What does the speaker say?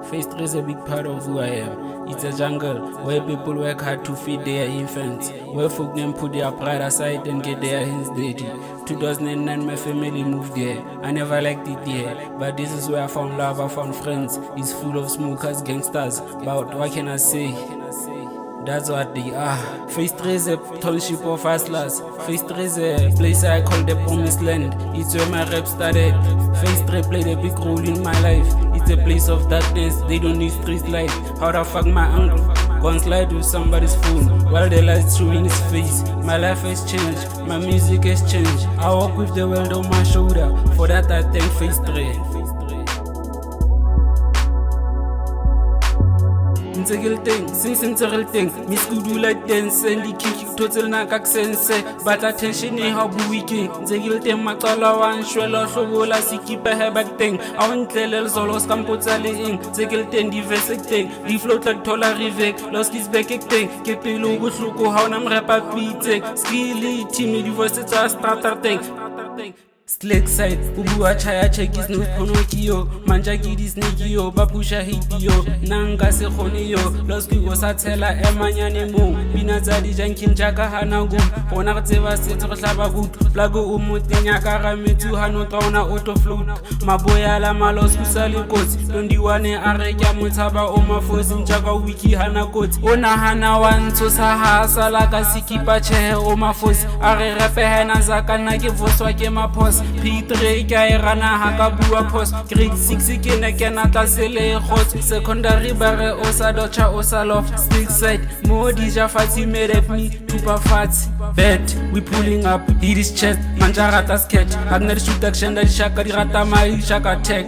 Phase 3 is a big part of who I am. It's a jungle where people work hard to feed their infants, where folk then put their pride aside and get their hands dirty. 2009 my family moved here. I never liked it here, but this is where I found love, I found friends. It's full of smokers, gangsters, but what can I say? That's what they are. Phase 3 is a township of hustlers. Phase 3 is a place I call the promised land. It's where my rap started. Phase 3 played a big role in my life. It's a place of darkness, they don't need street light. How the fuck my uncle gonna slide with somebody's phone while the lights showing his face? My life has changed, my music has changed. I walk with the world on my shoulder. For that I thank Phase 3. Integral thing, since integral thing, Miss Kudu like dance and the kick total nakak sense, but attention in how weekend. Integral thing, Makala one shwella shogola sikipa hebak thing. I want tell solos campotale in. Integral thing, the vesic thing, the float like Tola Rivek, lost his back thing, Kepelo with Luko, how nam rapa beating, skilly, timid, the voice it's a starter thing. Slick side, Ubua Chaya check is no Ponokio, Manjaki is Nikio, Babusha Hipio, Nanga Sekonio, Los Gosatella, Emanyanimo, Binazadi Jankin Jaka Hanago, Onarteva Setrabagut, Plago Umutanyaka Metu Hanotona Autofloat, Maboya Lamalos Kusalikot, Dondiwane Areka Mutaba Omafos in Jaka Wiki Hanakot, Ona Hana one to Saha Salaka Sikipache Omafos, Are Rafehana Zakanaki Voswakema Post. P3 Kairana Hakabua Post, grade 6 Kenata Sele Hot, secondary bare Osa Docha Osalof, stick side, Modija Fati made at me, Tupa Fat, bet, we pulling up, hit his chest, Manjarata sketch, Agner Shutak Shenda Shaka Rata Mai Shaka Tech.